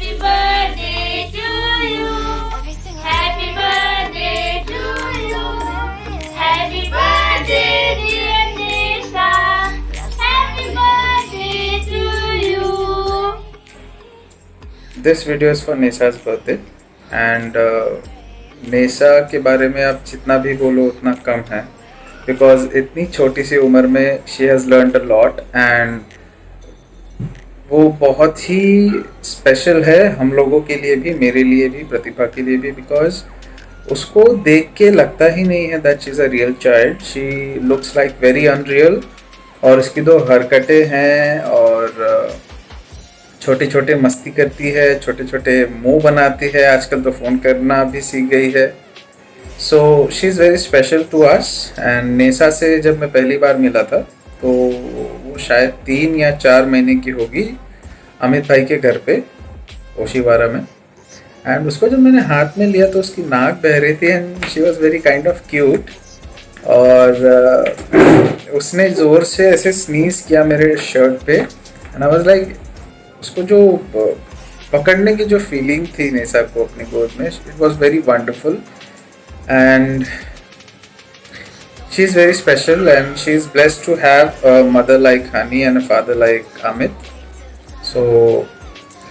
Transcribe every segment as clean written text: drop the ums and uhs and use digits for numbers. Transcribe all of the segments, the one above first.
Happy birthday to you. Happy birthday to you. Happy birthday, dear Nisha. Happy birthday to you. This video is for Nisha's birthday and NASA के बारे में आप जितना भी बोलो उतना कम है बिकॉज इतनी छोटी सी उम्र में she has learned a lot and वो बहुत ही स्पेशल है हम लोगों के लिए भी, मेरे लिए भी, प्रतिभा के लिए भी, बिकॉज उसको देख के लगता ही नहीं है that she is a real child. She looks like very unreal और इसकी दो हरकतें हैं और छोटे छोटे मस्ती करती है, छोटे छोटे मुंह बनाती है, आजकल तो फ़ोन करना भी सीख गई है. So she is very special to us. And Nesa से जब मैं पहली बार मिला था तो वो शायद 3 या 4 महीने की होगी अमित भाई के घर पे ओशीवारा में. एंड उसको जब मैंने हाथ में लिया तो उसकी नाक बह रही थी and she was very kind of cute. और उसने ज़ोर से ऐसे स्नीज किया मेरे शर्ट पे एंड आई वाज लाइक, उसको जो पकड़ने की जो फीलिंग थी नेसा को अपनी गोद में, it was very wonderful and she is very special and she is blessed to have a mother like Honey and a father like Amit. So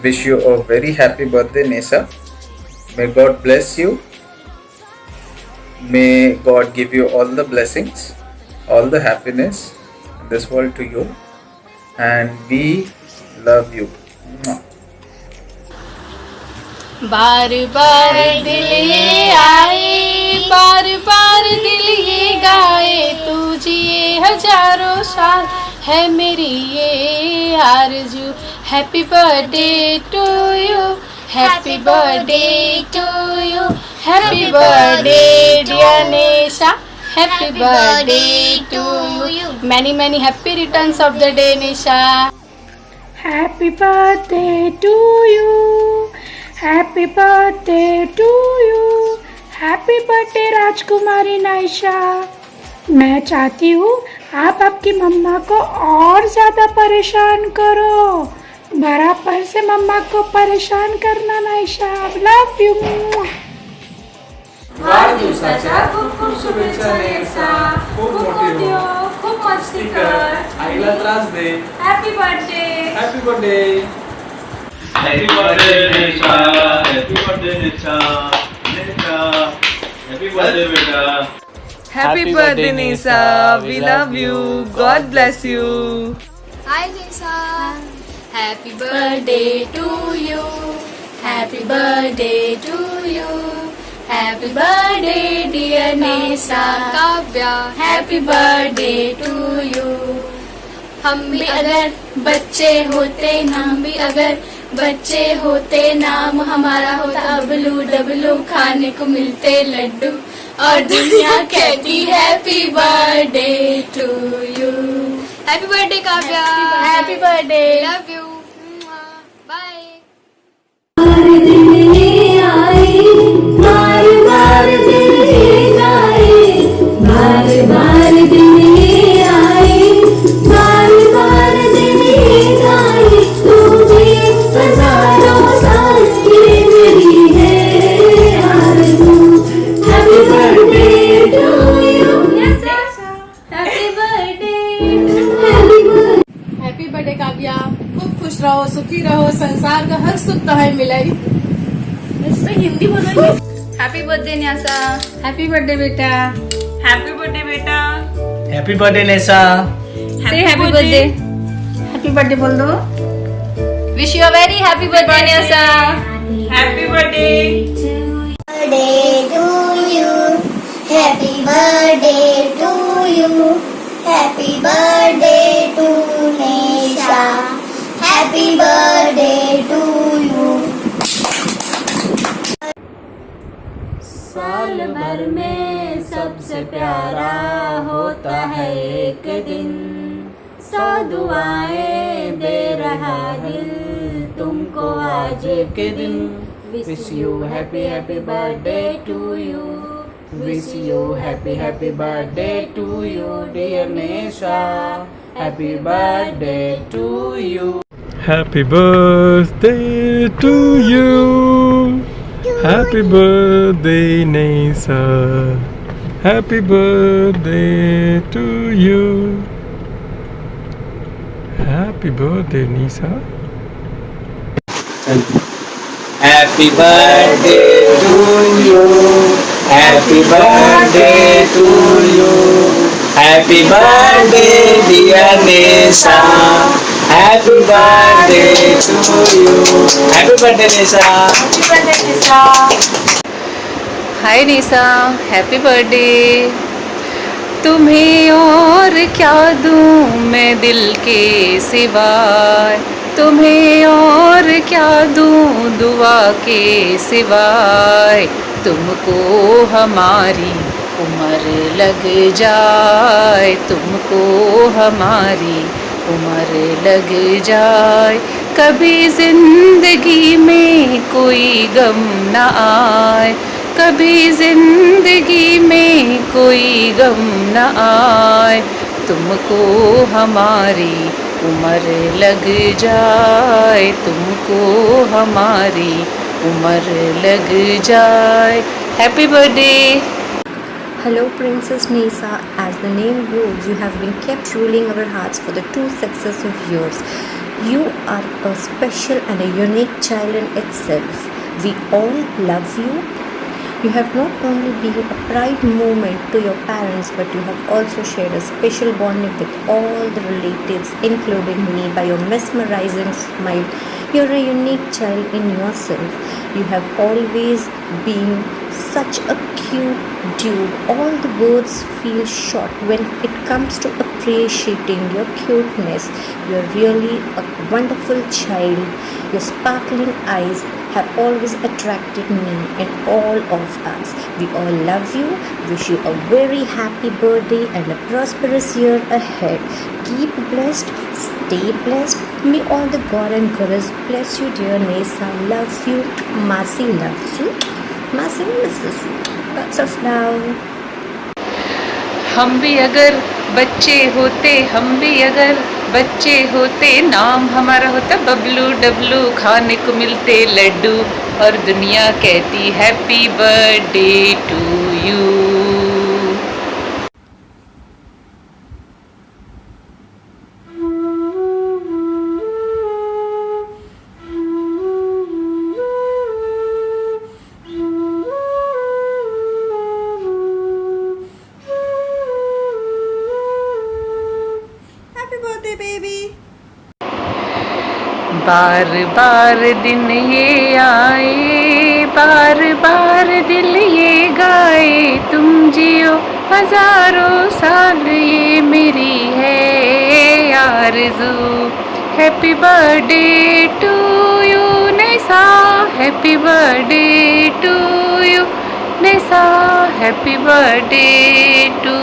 wish you a very happy birthday Nesa. May God bless you. May God give you all the blessings, all the happiness in this world to you and we love you. बार बार दिल ये आए, बार बार दिल ये गाए, तू जिए हजारों साल है मेरी ये आरज़ू. Happy birthday to you, happy birthday to you, happy birthday dear Nisha, happy birthday to you. Many many happy returns of the day, Nisha. Happy birthday to you. Happy birthday to you. Happy birthday राजकुमारी नाइशा. मैं चाहती हूँ आप आपकी मम्मा को और ज़्यादा परेशान करो. बराबर से मम्मा को परेशान करना नाइशा. Love you. वाढदिवसाच्या खूप खूप शुभेच्छा नेसा. खूप मोठी हो, खूप मस्ती कर, आईला त्रास दे. Happy birthday. Happy birthday. Happy birthday Nisha. Happy birthday Nisha. Nisha happy birthday बेटा. Happy birthday Nisha. We love you. God bless you. Hi Nisha. Happy birthday to you. Happy birthday to you. Happy birthday dear Nisha. Kavya. Happy birthday to you. हम भी अगर बच्चे होते, हम भी अगर बच्चे होते, नाम हमारा होता अबलू डबलू, खाने को मिलते लड्डू और दुनिया कहती happy birthday to you. Happy birthday Kavya. Happy birthday. Love you. Bye. Happy birthday Kavya. खूब खुश रहो, सुखी रहो, संसार का हर सुख तुम्हें मिले. इसमें हिंदी बोलोगे. Happy birthday Nyasa. Happy birthday बेटा. हॅपी बर्थडे बेटा. Happy birthday Nesa. से हैप्पी बर्थडे. हैप्पी बर्थडे बोल दो. Wish you a very happy birthday Nyasa. Happy birthday. Birthday to you. Happy birthday to you. Happy birthday to Nisha. Happy birthday to you. साल भर में सबसे प्यारा होता है एक दिन, 100 दुआएं दे रहा दिल तुमको आज के दिन. Wish you happy happy birthday to you. Wish you happy happy birthday to you dear Nisha. Happy birthday to you. Happy birthday to you. Happy birthday, Nisa. Happy birthday to you. Happy birthday, Nisa. Happy birthday to you. Happy birthday to you. Happy birthday, dear Nisa. Happy birthday to you. Happy birthday, Nisa. Happy birthday, Nisa. Hi Nisha, happy birthday. तुम्हें और क्या दूँ मैं दिल के सिवाय, तुम्हें और क्या दूँ दुआ के सिवाय। तुमको हमारी उम्र लग जाए, तुमको हमारी उम्र लग जाए। कभी जिंदगी में कोई गम न आए, कभी जिंदगी में कोई गम न आए। तुमको हमारी उम्र लग जाए, तुमको हमारी उम्र लग जाए। Happy birthday. Hello, Princess Nisa. As the name goes, you have been kept ruling our hearts for the 2 successive years. You are a special and a unique child in itself. We all love you. You have not only been a pride moment to your parents, but you have also shared a special bonding with all the relatives, including me, by your mesmerizing smile. You're a unique child in yourself. You have always been such a cute dude. All the words feel short when it comes to appreciating your cuteness. You're really a wonderful child. Your sparkling eyes have always attracted me and all of us. We all love you. Wish you a very happy birthday and a prosperous year ahead. Keep blessed. Stay blessed. May all the God and goddess bless you, dear Nisa. Love you. Masi loves you. Masi misses you. Lots of love. हम भी अगर बच्चे होते, हम भी अगर बच्चे होते, नाम हमारा होता बबलू डबलू, खाने को मिलते लड्डू और दुनिया कहती हैप्पी बर्थडे टू यू। बार बार दिन ये आए, बार बार दिल ये गाए, तुम जियो हजारों साल ये मेरी है आरज़ू। Happy birthday to you Nisha, happy birthday to you Nisha, happy birthday to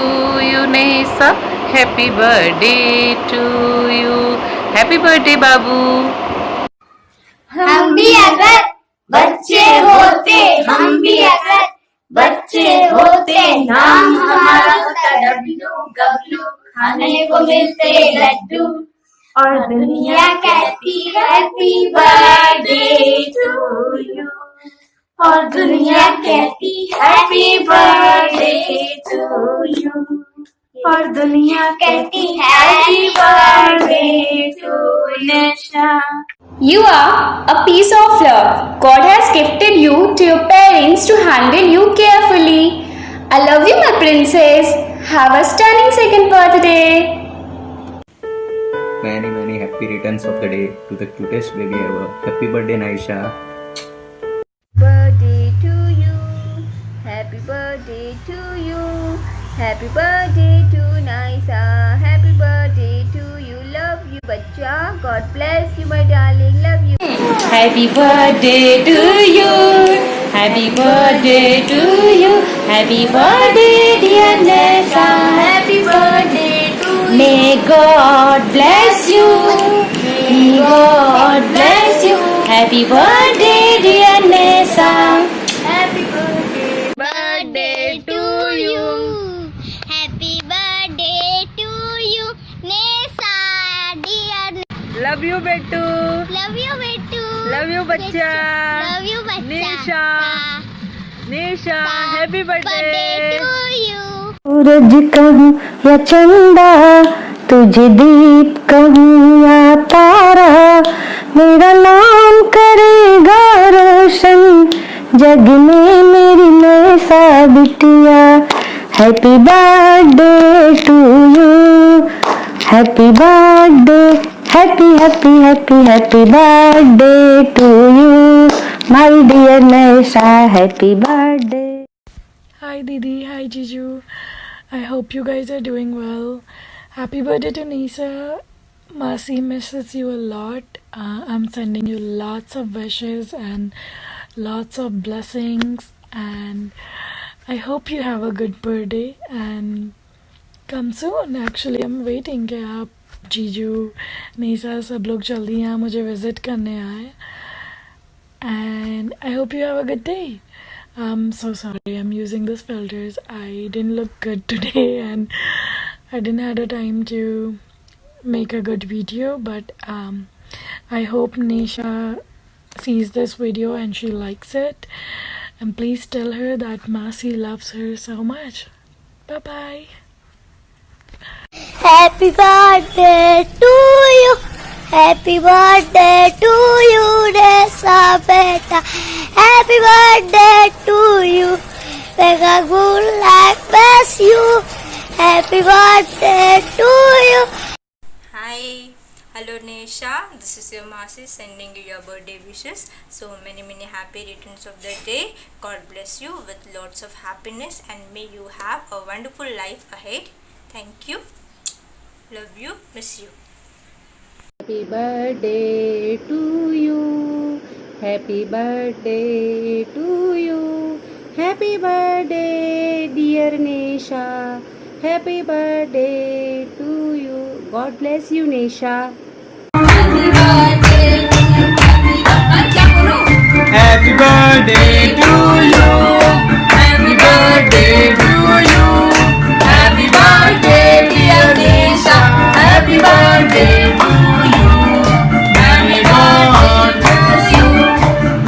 you Nisha, happy birthday to you. Happy birthday babu. हम भी अगर बच्चे होते, हम भी अगर बच्चे होते, नाम हमारा होता डब्लू गबलू, खाने को मिलते लड्डू और दुनिया कहती हैप्पी बर्थडे टू यू, और दुनिया कहती हैप्पी बर्थडे टू यू, और दुनिया कहती happy birthday to Nisha. You are a piece of love. God has gifted you to your parents to handle you carefully. I love you, my princess. Have a stunning second birthday. Many happy returns of the day to the cutest baby ever. Happy birthday, Naisha. Birthday to you. Happy birthday to you. Happy birthday to Naisa. Happy birthday to you. Love you, bachcha. God bless you, my darling. Love you. Happy birthday to you. Happy birthday to you. Happy birthday, dear Nisa. Happy birthday to you. May God bless you. May God bless you. Happy birthday, dear Nisa. Happy birthday to you. Happy birthday to you, Nisa, dear. Love you, Bettu. Love you बच्चा। Love you बच्चा। निशा, निशा happy birthday to you. सूरज कहूँ या चंदा, तुझे दीप कहूँ या तारा, मेरा नाम करेगा रोशन जग में मेरी नैसा बिटिया। Happy birthday to you, happy birthday, happy happy happy happy birthday to you my dear Nisha, happy birthday. Hi Didi, hi Jiju. I hope you guys are doing well. Happy birthday to Nisa. Masi misses you a lot. I'm sending you lots of wishes and lots of blessings, and I hope you have a good birthday and come soon. Actually, I'm waiting कि आप जीजू NISA सब लोग जल्दी यहाँ मुझे visit करने आए. And I hope you have a good day. I'm so sorry I'm using these filters. I didn't look good today and I didn't have the time to make a good video, but I hope Nisha sees this video and she likes it, and please tell her that Masi loves her so much. Bye bye. Happy birthday to you. Happy birthday to you, Nisa beta. Happy birthday to you. May God good luck bless you. Happy birthday to you. Hi, hello Nisha. This is your Masi sending you your birthday wishes. So many happy returns of the day. God bless you with lots of happiness and may you have a wonderful life ahead. Thank you. Love you. Miss you. Happy birthday to you. Happy birthday to you. Happy birthday dear Nisha. Happy birthday to you. God bless you Nisha. Happy birthday to you. Happy birthday to you. Happy birthday dear Nisha. Happy birthday to you. May God bless you.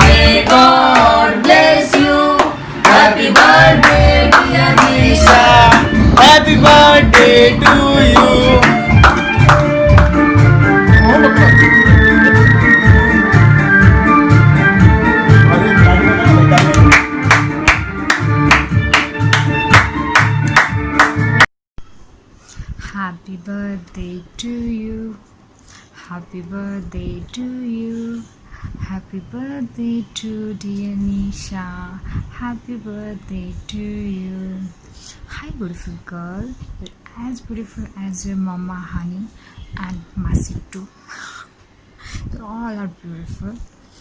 May God bless you. Happy birthday dear Nisha. Happy birthday to you. Happy birthday to you. Happy birthday to you. Happy birthday to dear Nisha. Happy birthday to you. Hi beautiful girl. You're as beautiful as your mama Honey and Masi too. You all are beautiful.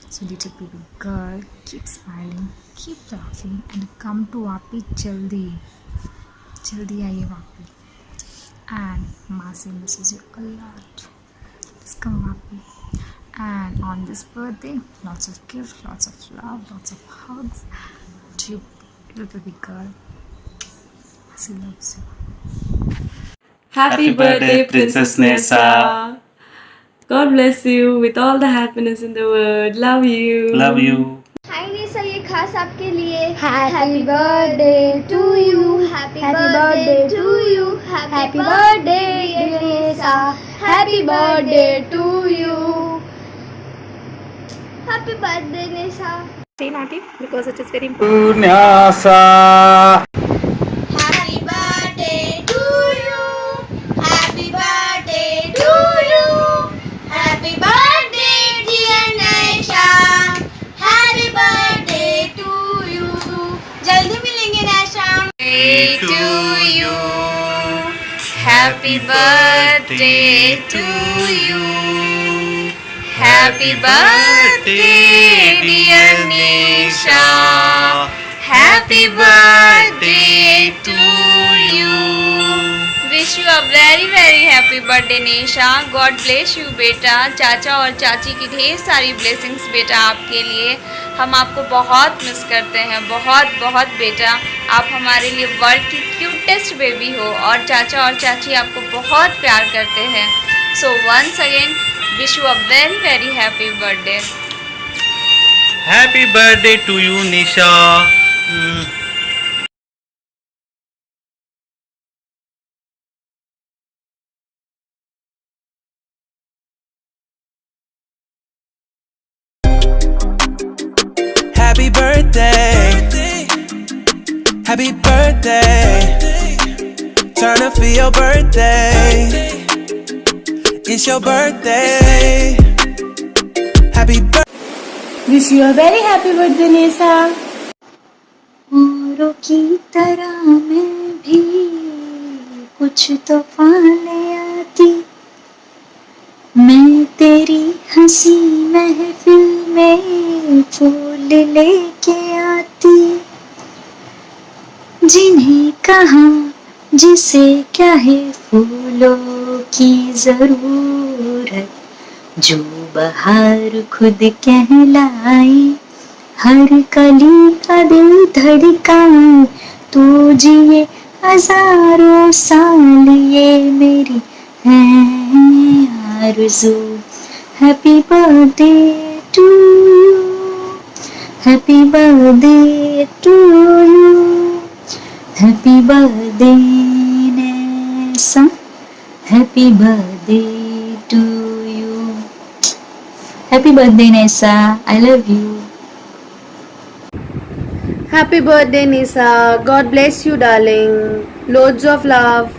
So little baby girl, keep smiling, keep laughing and come to Vapi jaldi. Jaldi aaye Vapi. And Masi misses you a lot. Just come happy. And on this birthday, lots of gifts, lots of love, lots of hugs to you, little baby girl. Masi loves you. Happy birthday, Princess Nisa. God bless you with all the happiness in the world. Love you. Love you. Hi Nisa, ये खास आपके लिए. Happy birthday to you. Happy birthday to you. Happy birthday dear Nisa. Happy birthday to you. Happy birthday Nisa. Say naughty because it is very important. Punyasa. Happy birthday to you. Happy birthday to you. Happy birthday dear Nisha. Happy birthday to you. जल्दी मिलेंगे Nisha. To you. Happy birthday to you. Happy birthday dear Nisha. Happy birthday to you. Wish you a very happy birthday Nisha. God bless you बेटा. चाचा और चाची की ढेर सारी blessings बेटा आपके लिए. हम आपको बहुत मिस करते हैं, बहुत बेटा. आप हमारे लिए वर्ल्ड की क्यूटेस्ट बेबी हो और चाचा और चाची आपको बहुत प्यार करते हैं. So once again wish you a very happy birthday. Happy birthday to you, Nisha. Happy birthday. Happy birthday. Turn up for your birthday. It's your birthday. Happy birthday. Wish you a very happy birthday, Nisa. औरों की तरह मैं भी कुछ तूफान ले आती, मैं तेरी हंसी महफिल में फूल लेके आती, जिन्हें कहा जिसे क्या है फूलों की जरूरत, जो बहार खुद कहलाई, हर कली का दिल धड़काए, तू जिए हजारों साल ये मेरी है आरज़ू। Happy birthday to you, happy birthday to you, happy birthday Nisha, happy birthday to you, happy birthday Nisha, I love you. Happy birthday, Nisa. God bless you, darling. Loads of love.